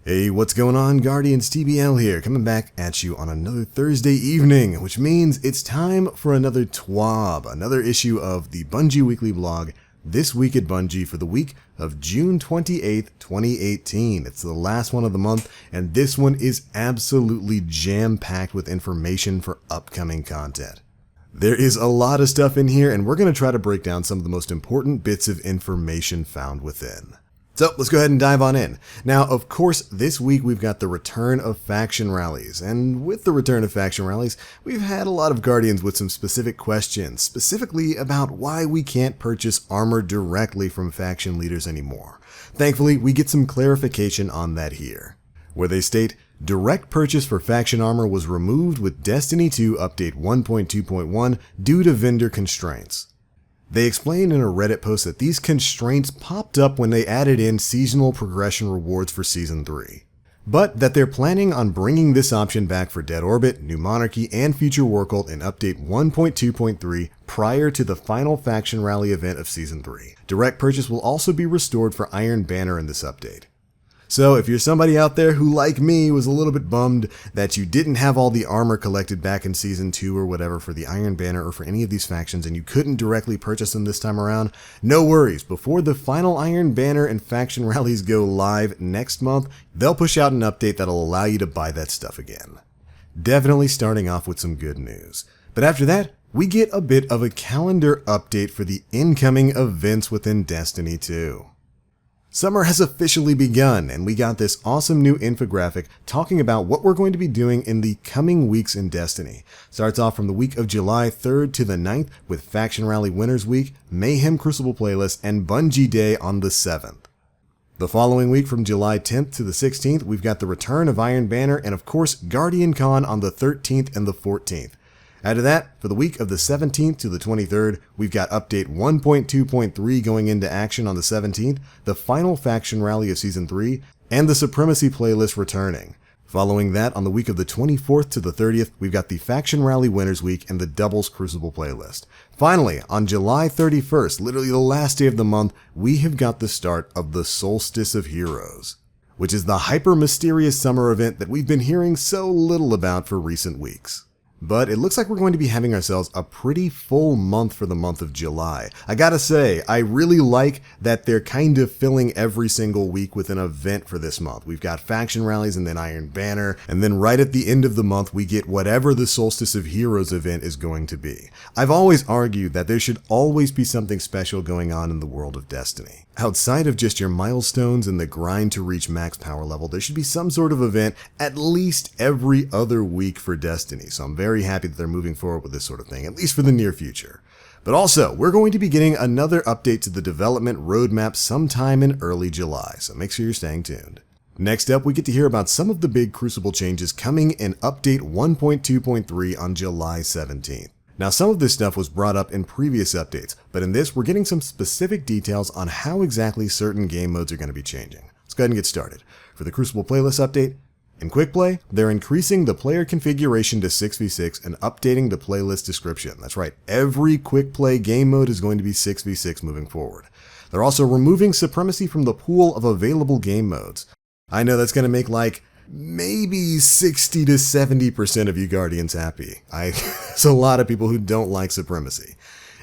Hey, what's going on? Guardians TBL here, coming back at you on another Thursday evening, which means it's time for another TWAB, another issue of the Bungie Weekly Blog, This Week at Bungie for the week of June 28th, 2018. It's the last one of the month, and this one is absolutely jam-packed with information for upcoming content. There is a lot of stuff in here, and we're going to try to break down some of the most important bits of information found within. So let's go ahead and dive on in. Now, of course, this week we've got the return of faction rallies, and with the return of faction rallies, we've had a lot of Guardians with some specific questions, specifically about why we can't purchase armor directly from faction leaders anymore. Thankfully, we get some clarification on that here, where they state, direct purchase for faction armor was removed with Destiny 2 Update 1.2.1 due to vendor constraints. They explained in a Reddit post that these constraints popped up when they added in seasonal progression rewards for Season 3, but that they're planning on bringing this option back for Dead Orbit, New Monarchy, and Future War Cult in Update 1.2.3 prior to the final faction rally event of Season 3. Direct purchase will also be restored for Iron Banner in this update. So if you're somebody out there who, like me, was a little bit bummed that you didn't have all the armor collected back in Season 2 or whatever for the Iron Banner or for any of these factions and you couldn't directly purchase them this time around, no worries. Before the final Iron Banner and faction rallies go live next month, they'll push out an update that'll allow you to buy that stuff again. Definitely starting off with some good news. But after that, we get a bit of a calendar update for the incoming events within Destiny 2. Summer has officially begun, and we got this awesome new infographic talking about what we're going to be doing in the coming weeks in Destiny. Starts off from the week of July 3rd to the 9th with Faction Rally Winners Week, Mayhem Crucible Playlist, and Bungie Day on the 7th. The following week from July 10th to the 16th, we've got the return of Iron Banner and of course Guardian Con on the 13th and the 14th. After that, for the week of the 17th to the 23rd, we've got Update 1.2.3 going into action on the 17th, the final faction rally of Season 3, and the Supremacy playlist returning. Following that, on the week of the 24th to the 30th, we've got the Faction Rally Winners Week and the Doubles Crucible playlist. Finally, on July 31st, literally the last day of the month, we have got the start of the Solstice of Heroes, which is the hyper-mysterious summer event that we've been hearing so little about for recent weeks. But it looks like we're going to be having ourselves a pretty full month for the month of July. I gotta say, I really like that they're kind of filling every single week with an event for this month. We've got faction rallies and then Iron Banner, and then right at the end of the month we get whatever the Solstice of Heroes event is going to be. I've always argued that there should always be something special going on in the world of Destiny. Outside of just your milestones and the grind to reach max power level, there should be some sort of event at least every other week for Destiny, so I'm very happy that they're moving forward with this sort of thing, at least for the near future. But also, we're going to be getting another update to the development roadmap sometime in early July, so make sure you're staying tuned. Next up, we get to hear about some of the big Crucible changes coming in Update 1.2.3 on July 17th. Now, some of this stuff was brought up in previous updates, but in this, we're getting some specific details on how exactly certain game modes are going to be changing. Let's go ahead and get started. For the Crucible playlist update, in Quick Play, they're increasing the player configuration to 6v6 and updating the playlist description. That's right, every Quick Play game mode is going to be 6v6 moving forward. They're also removing Supremacy from the pool of available game modes. I know that's going to make maybe 60 to 70% of you Guardians happy. There's a lot of people who don't like Supremacy.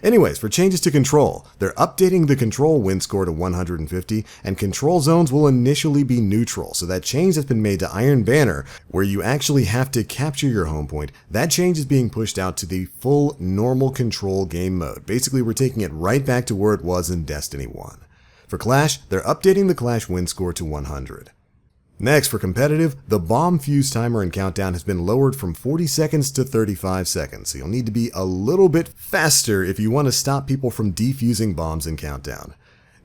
Anyways, for changes to Control, they're updating the Control win score to 150, and Control zones will initially be neutral, so that change that's been made to Iron Banner, where you actually have to capture your home point, that change is being pushed out to the full normal Control game mode. Basically, we're taking it right back to where it was in Destiny 1. For Clash, they're updating the Clash win score to 100. Next, for competitive, the bomb fuse timer and countdown has been lowered from 40 seconds to 35 seconds, so you'll need to be a little bit faster if you want to stop people from defusing bombs in countdown.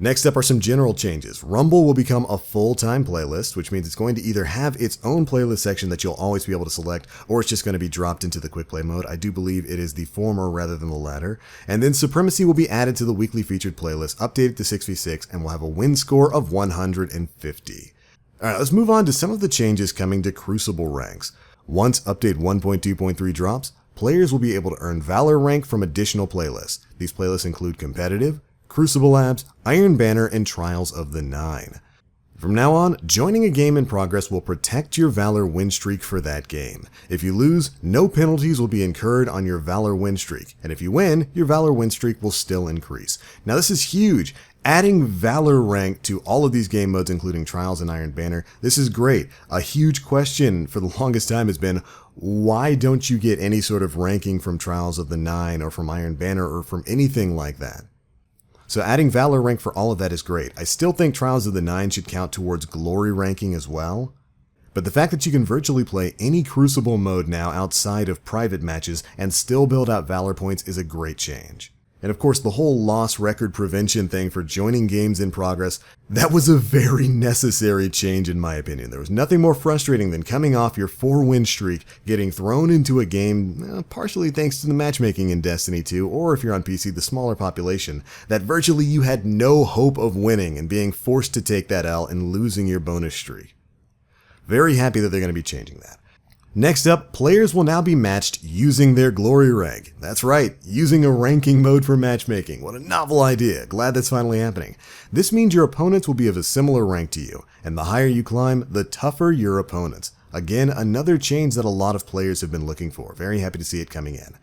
Next up are some general changes. Rumble will become a full-time playlist, which means it's going to either have its own playlist section that you'll always be able to select, or it's just going to be dropped into the quick play mode. I do believe it is the former rather than the latter. And then Supremacy will be added to the weekly featured playlist, updated to 6v6, and will have a win score of 150. Alright, let's move on to some of the changes coming to Crucible ranks. Once Update 1.2.3 drops, players will be able to earn Valor rank from additional playlists. These playlists include Competitive, Crucible Labs, Iron Banner, and Trials of the Nine. From now on, joining a game in progress will protect your Valor win streak for that game. If you lose, no penalties will be incurred on your Valor win streak, and if you win, your Valor win streak will still increase. Now this is huge. Adding Valor rank to all of these game modes, including Trials and Iron Banner, this is great. A huge question for the longest time has been, why don't you get any sort of ranking from Trials of the Nine or from Iron Banner or from anything like that? So adding Valor rank for all of that is great. I still think Trials of the Nine should count towards Glory ranking as well. But the fact that you can virtually play any Crucible mode now outside of private matches and still build out Valor points is a great change. And of course, the whole loss record prevention thing for joining games in progress, that was a very necessary change in my opinion. There was nothing more frustrating than coming off your 4-win streak, getting thrown into a game, partially thanks to the matchmaking in Destiny 2, or if you're on PC, the smaller population, that virtually you had no hope of winning and being forced to take that L and losing your bonus streak. Very happy that they're going to be changing that. Next up, players will now be matched using their glory rank. That's right, using a ranking mode for matchmaking. What a novel idea. Glad that's finally happening. This means your opponents will be of a similar rank to you, and the higher you climb, the tougher your opponents. Again, another change that a lot of players have been looking for. Very happy to see it coming in.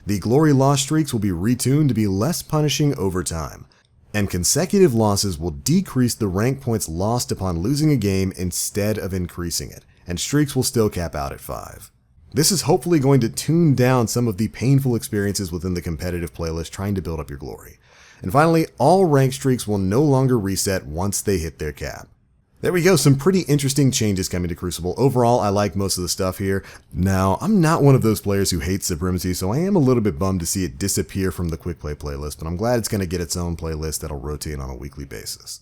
The glory loss streaks will be retuned to be less punishing over time, and consecutive losses will decrease the rank points lost upon losing a game instead of increasing it, and streaks will still cap out at 5. This is hopefully going to tune down some of the painful experiences within the competitive playlist trying to build up your glory. And finally, all rank streaks will no longer reset once they hit their cap. There we go, some pretty interesting changes coming to Crucible. Overall, I like most of the stuff here. Now, I'm not one of those players who hates Supremacy, so I am a little bit bummed to see it disappear from the Quick Play playlist, but I'm glad it's going to get its own playlist that'll rotate on a weekly basis.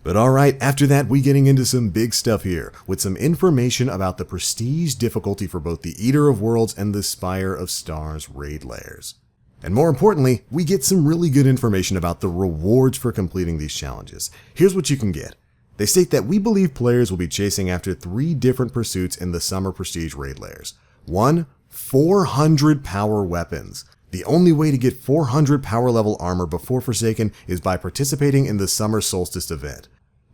But alright, after that, we getting into some big stuff here, with some information about the Prestige difficulty for both the Eater of Worlds and the Spire of Stars raid layers. And more importantly, we get some really good information about the rewards for completing these challenges. Here's what you can get. They state that we believe players will be chasing after 3 different pursuits in the Summer Prestige raid layers. 1. 400 power weapons. The only way to get 400 power level armor before Forsaken is by participating in the Summer Solstice event.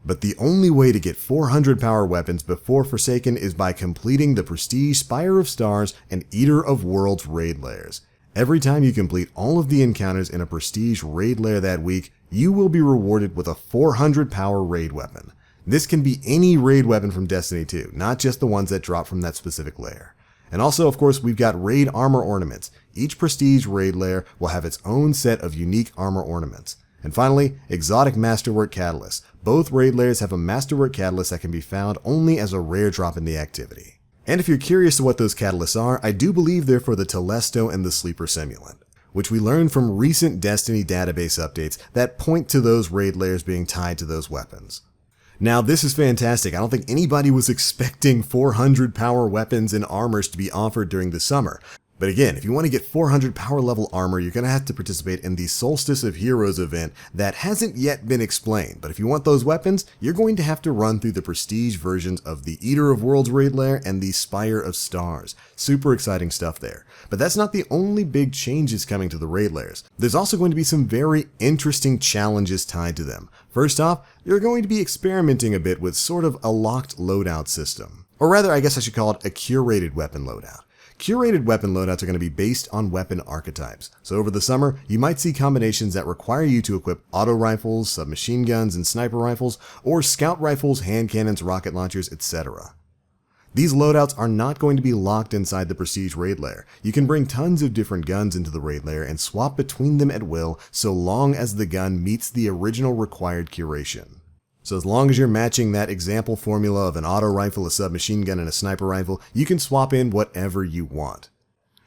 But the only way to get 400 power weapons before Forsaken is by completing the Prestige Spire of Stars and Eater of Worlds raid layers. Every time you complete all of the encounters in a Prestige raid layer that week, you will be rewarded with a 400 power raid weapon. This can be any raid weapon from Destiny 2, not just the ones that drop from that specific layer. And also, of course, we've got raid armor ornaments. Each Prestige raid layer will have its own set of unique armor ornaments. And finally, exotic masterwork catalysts. Both raid layers have a masterwork catalyst that can be found only as a rare drop in the activity. And if you're curious to what those catalysts are, I do believe they're for the Telesto and the Sleeper Simulant, which we learned from recent Destiny database updates that point to those raid layers being tied to those weapons. Now, this is fantastic. I don't think anybody was expecting 400 power weapons and armors to be offered during the summer. But again, if you want to get 400 power level armor, you're going to have to participate in the Solstice of Heroes event that hasn't yet been explained. But if you want those weapons, you're going to have to run through the Prestige versions of the Eater of Worlds raid layer and the Spire of Stars. Super exciting stuff there. But that's not the only big changes coming to the raid layers. There's also going to be some very interesting challenges tied to them. First off, you're going to be experimenting a bit with sort of a locked loadout system. Or rather, I guess I should call it a curated weapon loadout. Curated weapon loadouts are going to be based on weapon archetypes. So over the summer, you might see combinations that require you to equip auto rifles, submachine guns, and sniper rifles, or scout rifles, hand cannons, rocket launchers, etc. These loadouts are not going to be locked inside the Prestige raid layer. You can bring tons of different guns into the raid layer and swap between them at will, so long as the gun meets the original required curation. So as long as you're matching that example formula of an auto rifle, a submachine gun, and a sniper rifle, you can swap in whatever you want.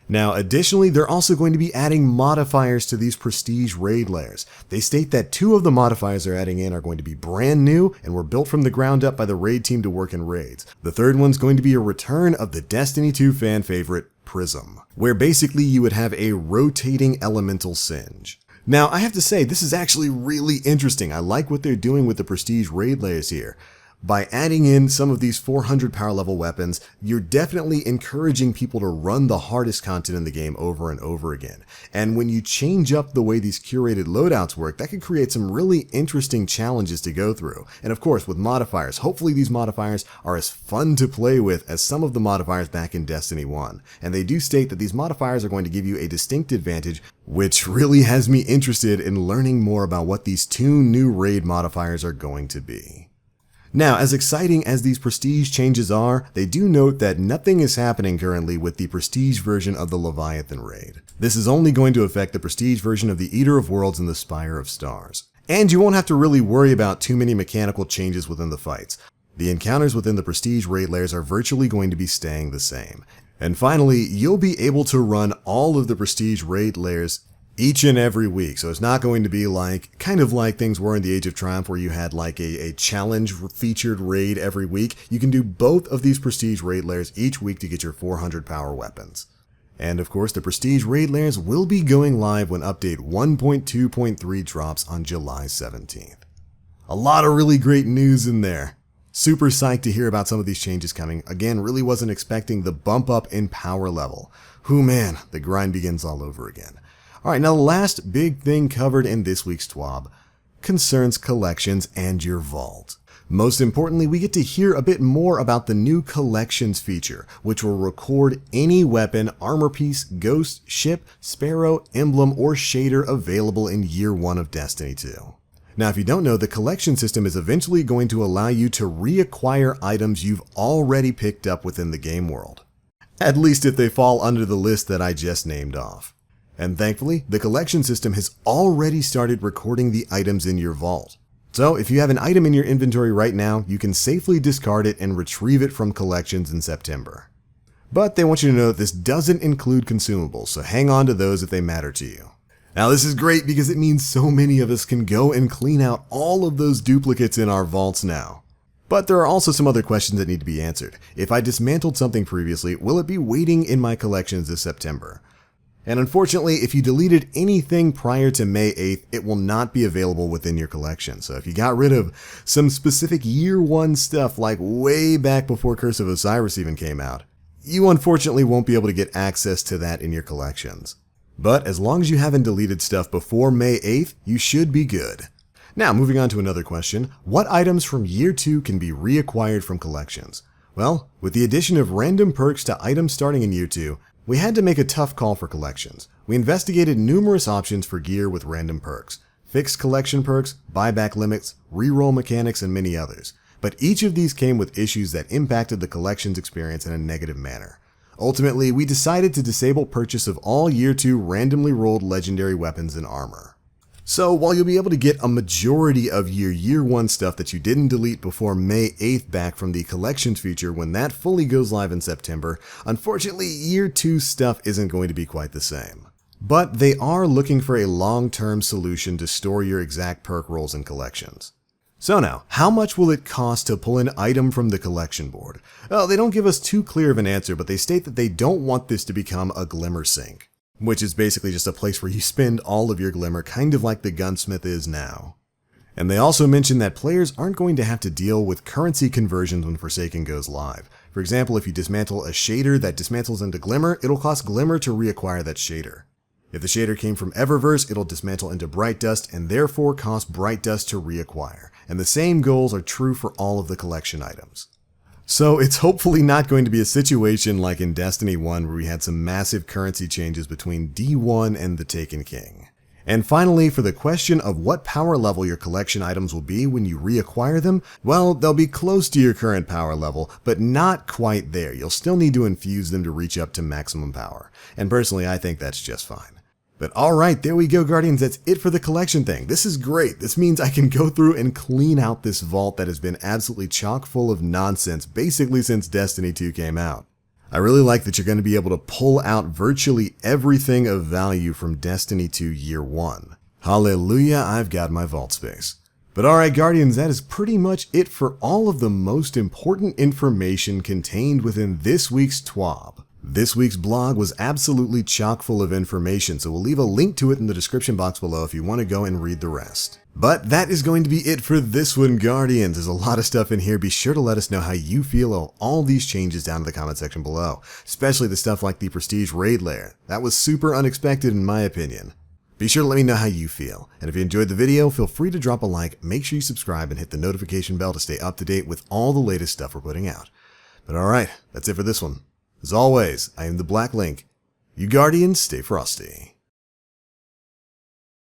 Now, additionally, they're also going to be adding modifiers to these Prestige raid layers. They state that 2 of the modifiers they're adding in are going to be brand new and were built from the ground up by the raid team to work in raids. The third one's going to be a return of the Destiny 2 fan favorite, Prism, where basically you would have a rotating elemental singe. Now, I have to say, this is actually really interesting. I like what they're doing with the Prestige raid layers here. By adding in some of these 400 power level weapons, you're definitely encouraging people to run the hardest content in the game over and over again. And when you change up the way these curated loadouts work, that could create some really interesting challenges to go through. And of course, with modifiers, hopefully these modifiers are as fun to play with as some of the modifiers back in Destiny 1. And they do state that these modifiers are going to give you a distinct advantage, which really has me interested in learning more about what these 2 new raid modifiers are going to be. Now, as exciting as these prestige changes are, they do note that nothing is happening currently with the prestige version of the Leviathan raid. This is only going to affect the prestige version of the Eater of Worlds and the Spire of Stars. And you won't have to really worry about too many mechanical changes within the fights. The encounters within the prestige raid layers are virtually going to be staying the same. And finally, you'll be able to run all of the prestige raid layers each and every week. So it's not going to be like, kind of like things were in the Age of Triumph where you had like a challenge featured raid every week. You can do both of these prestige raid layers each week to get your 400 power weapons. And of course, the prestige raid layers will be going live when update 1.2.3 drops on July 17th. A lot of really great news in there. Super psyched to hear about some of these changes coming. Again, really wasn't expecting the bump up in power level. Whew man, the grind begins all over again. Alright, now the last big thing covered in this week's TWAB concerns collections and your vault. Most importantly, we get to hear a bit more about the new collections feature, which will record any weapon, armor piece, ghost, ship, sparrow, emblem, or shader available in Year 1 of Destiny 2. Now, if you don't know, the collection system is eventually going to allow you to reacquire items you've already picked up within the game world. At least if they fall under the list that I just named off. And thankfully, the collection system has already started recording the items in your vault. So if you have an item in your inventory right now, you can safely discard it and retrieve it from collections in September. But they want you to know that this doesn't include consumables, so hang on to those if they matter to you. Now this is great because it means so many of us can go and clean out all of those duplicates in our vaults now. But there are also some other questions that need to be answered. If I dismantled something previously, will it be waiting in my collections this September? And unfortunately, if you deleted anything prior to May 8th, it will not be available within your collection. So if you got rid of some specific Year 1 stuff like way back before Curse of Osiris even came out, you unfortunately won't be able to get access to that in your collections. But as long as you haven't deleted stuff before May 8th, you should be good. Now, moving on to another question, what items from Year 2 can be reacquired from collections? Well, with the addition of random perks to items starting in Year 2, we had to make a tough call for collections. We investigated numerous options for gear with random perks, fixed collection perks, buyback limits, reroll mechanics, and many others. But each of these came with issues that impacted the collections experience in a negative manner. Ultimately, we decided to disable purchase of all Year 2 randomly rolled legendary weapons and armor. So while you'll be able to get a majority of your Year 1 stuff that you didn't delete before May 8th back from the collections feature when that fully goes live in September, unfortunately Year 2 stuff isn't going to be quite the same. But they are looking for a long-term solution to store your exact perk rolls in collections. So now, how much will it cost to pull an item from the collection board? Well, they don't give us too clear of an answer, but they state that they don't want this to become a glimmer sink, which is basically just a place where you spend all of your glimmer, kind of like the gunsmith is now. And they also mention that players aren't going to have to deal with currency conversions when Forsaken goes live. For example, if you dismantle a shader that dismantles into glimmer, it'll cost glimmer to reacquire that shader. If the shader came from Eververse, it'll dismantle into bright dust and therefore cost bright dust to reacquire. And the same goals are true for all of the collection items. So it's hopefully not going to be a situation like in Destiny 1 where we had some massive currency changes between D1 and the Taken King. And finally, for the question of what power level your collection items will be when you reacquire them, well, they'll be close to your current power level, but not quite there. You'll still need to infuse them to reach up to maximum power. And personally, I think that's just fine. But alright, there we go, Guardians. That's it for the collection thing. This is great. This means I can go through and clean out this vault that has been absolutely chock full of nonsense basically since Destiny 2 came out. I really like that you're going to be able to pull out virtually everything of value from Destiny 2 Year 1. Hallelujah, I've got my vault space. But alright, Guardians, that is pretty much it for all of the most important information contained within this week's TWAB. This week's blog was absolutely chock full of information, so we'll leave a link to it in the description box below if you want to go and read the rest. But that is going to be it for this one, Guardians. There's a lot of stuff in here. Be sure to let us know how you feel of all these changes down in the comment section below, especially the stuff like the Prestige Raid Lair. That was super unexpected in my opinion. Be sure to let me know how you feel, and if you enjoyed the video, feel free to drop a like, make sure you subscribe, and hit the notification bell to stay up to date with all the latest stuff we're putting out. But alright, that's it for this one. As always, I am the Black Link. You Guardians, stay frosty.